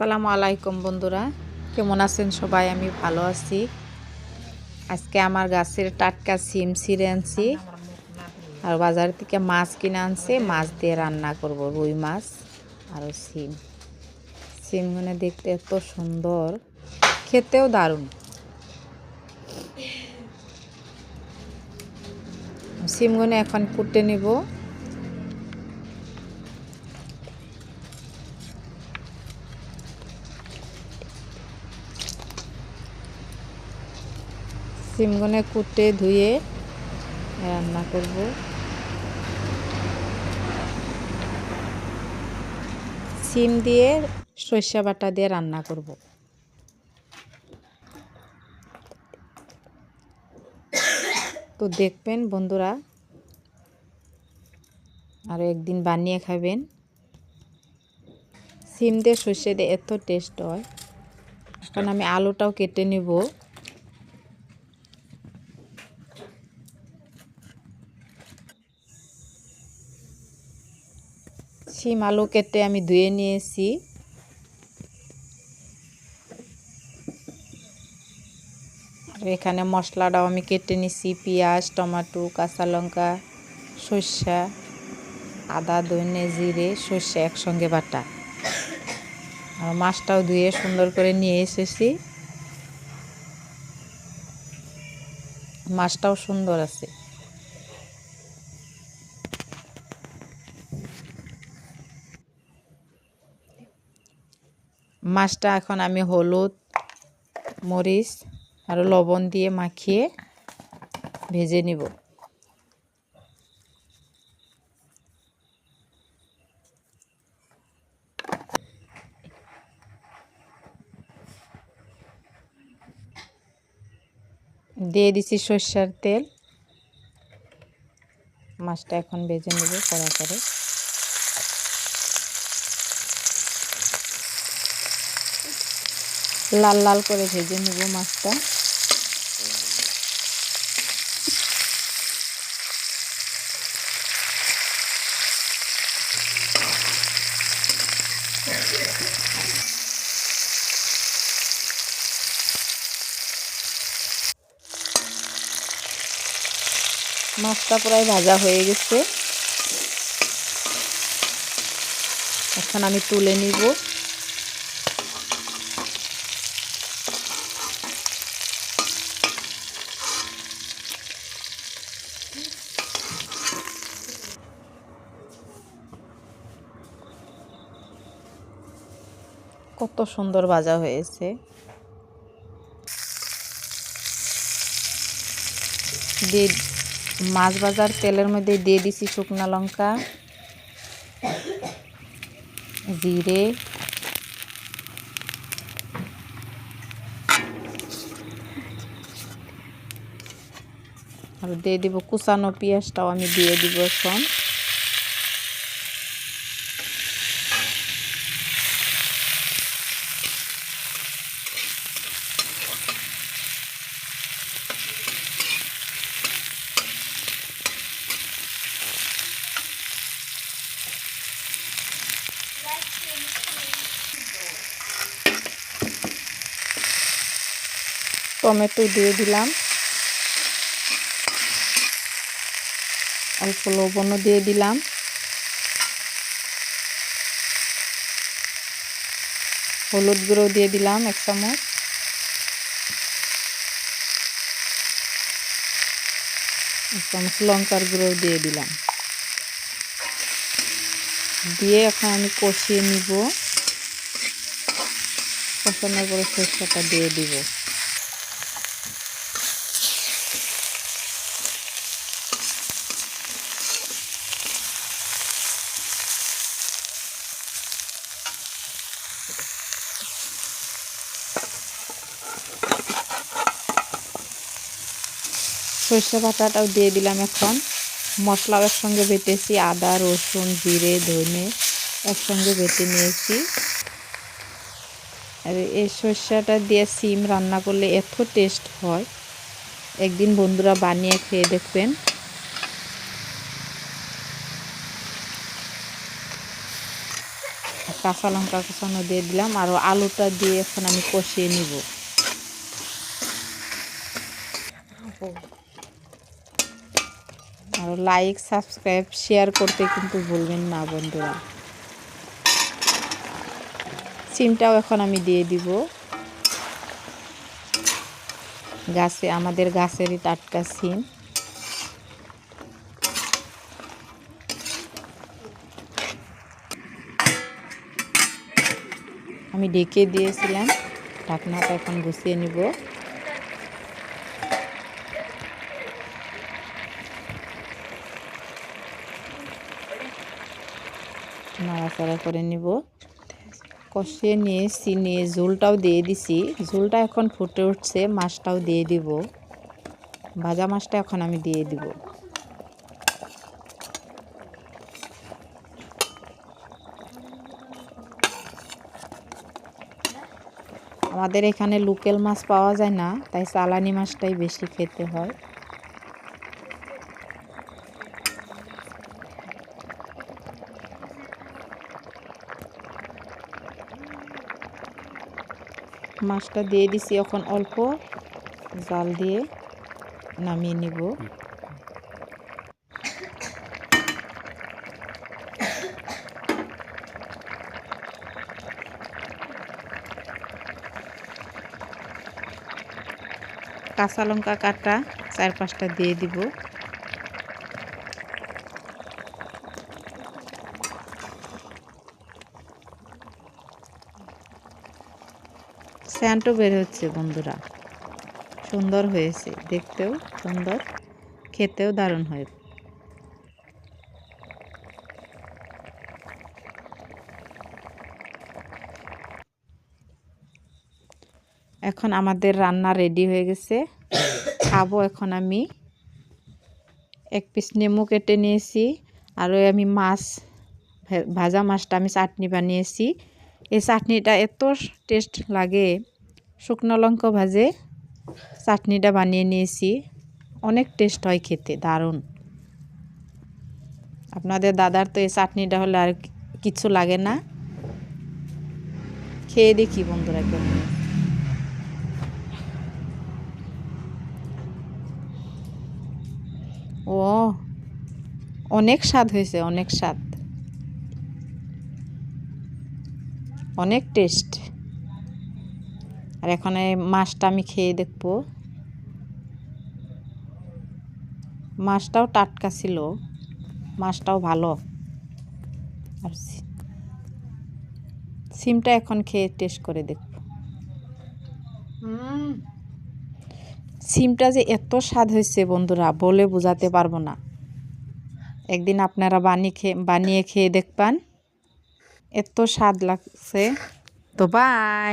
আসসালামু আলাইকুম বন্ধুরা, কেমন আছেন সবাই? আমি ভালো আছি। আজকে আমার গাছের টাটকা সিম ছিঁড়ে আনছি আর বাজার থেকে মাছ কিনে আনছি। মাছ দিয়ে রান্না করব, রুই মাছ আর সিম। সিমগুলো দেখতে এত সুন্দর, খেতেও দারুণ। সিমগুলো এখন কুটে নিব। সিমগুলো কুটে ধুয়ে রান্না করব। সিম দিয়ে সরিষা বাটা দিয়ে রান্না করব। তো দেখবেন বন্ধুরা, আর একদিন বানিয়ে খাবেন। সিম দিয়ে সর্ষে দিয়ে এত টেস্ট হয়। এখন আমি আলুটাও কেটে নিব। সিম আলু কেটে আমি ধুয়ে নিয়েছি। আর এখানে মশলাটাও আমি কেটে নিছি। পেঁয়াজ, টমেটো, কাঁচা লঙ্কা, সর্ষা, আদা, ধনে, জিরে, সর্ষে একসঙ্গে বাটা। আর মাছটাও ধুয়ে সুন্দর করে নিয়ে এসেছি। মাছটাও সুন্দর আছে। মাছটা এখন আমি হলুদ, মরিচ আর লবণ দিয়ে মাখিয়ে ভেজে নিব। দিয়ে দিছি সর্ষের তেল। মাছটা এখন ভেজে নেব কড়া করে। লাল লাল করে ভেজে নেব মাছটা। মাছটা প্রায় ভাজা হয়ে গেছে। এখন আমি তুলে নিব। কত সুন্দর ভাজা হয়েছে। দিয়ে মাছ ভাজার তেলের মধ্যে দিয়ে দিছি শুকনো লঙ্কা, জিরে, আর দিয়ে দিব কুচানো পেঁয়াজটাও আমি দিয়ে দিব এখন। টমেটো দিয়ে দিলাম, অল্প লবণও দিয়ে দিলাম, হলুদ গুঁড়ো দিয়ে দিলাম 1 চামচ, লঙ্কার গুঁড়ো দিয়ে দিলাম। দিয়ে এখন আমি কষিয়ে নিব। কষানোর পরে সরষেটা দিয়ে দিব। সরষে বাটাটাও দিয়ে দিলাম এখন। মশলাও একসঙ্গে বেটেছি, আদা, রসুন, জিরে, ধনে একসঙ্গে বেটে নিয়েছি। আর এই সরষেটা দিয়ে সিম রান্না করলে এত টেস্ট হয়, একদিন বন্ধুরা বানিয়ে খেয়ে দেখবেন। কাঁচা লঙ্কা কুচানো দিয়ে দিলাম, আর আলুটা দিয়ে এখন আমি কষিয়ে নিব। আর লাইক সাবস্ক্রাইব শেয়ার করতে কিন্তু ভুলবেন না বন্ধুরা। সিমটাও এখন আমি দিয়ে দিব। আমাদের গাছেরই টাটকা সিম। আমি ঢেকে দিয়েছিলাম, ঢাকনাটা এখন গুছিয়ে নিব। নাড়াচাড়া করে নিব। কষিয়ে নিয়েছি, নিয়ে ঝোলটাও দিয়ে দিছি। ঝোলটা এখন ফুটে উঠছে, মাছটাও দিয়ে দিব। ভাজা মাছটা এখন আমি দিয়ে দিব। আমাদের এখানে লোকাল মাছ পাওয়া যায় না, তাই চালানি মাছটাই বেশি খেতে হয়। মাছটা দিয়ে দিছি, এখন অল্প জাল দিয়ে নামিয়ে নিব। কাঁচা লঙ্কা কাটা 4-5টা দিয়ে দিব। স্যান্টও বের হচ্ছে বন্ধুরা, সুন্দর হয়েছে, দেখতেও সুন্দর, খেতেও দারুণ হয়। এখন আমাদের রান্না রেডি হয়ে গেছে, খাবো এখন আমি। 1 পিস নেমু কেটে নিয়েছি, আর আমি মাছ, ভাজা মাছটা আমি চাটনি বানিয়েছি। এই চাটনিটা এত টেস্ট লাগে, শুকনো লঙ্কা ভাজে চাটনিটা বানিয়ে নিয়েছি, অনেক টেস্ট হয় খেতে, দারুণ। আপনাদের দাদার তো এই চাটনিটা হলে আর কিছু লাগে না। খেয়ে দেখি বন্ধুরা কেমন। ও অনেক স্বাদ হয়েছে, অনেক স্বাদ, অনেক টেস্ট। আর এখন এই মাছটা আমি খেয়ে দেখব। মাছটাও টাটকা ছিল, মাছটাও ভালো। আর সিমটা এখন খেয়ে টেস্ট করে দেখব। সিমটা যে এত স্বাদ হয়েছে বন্ধুরা, বলে বোঝাতে পারবো না। একদিন আপনারা বানিয়ে খেয়ে দেখবেন, এত স্বাদ লাগছে। তো বাই।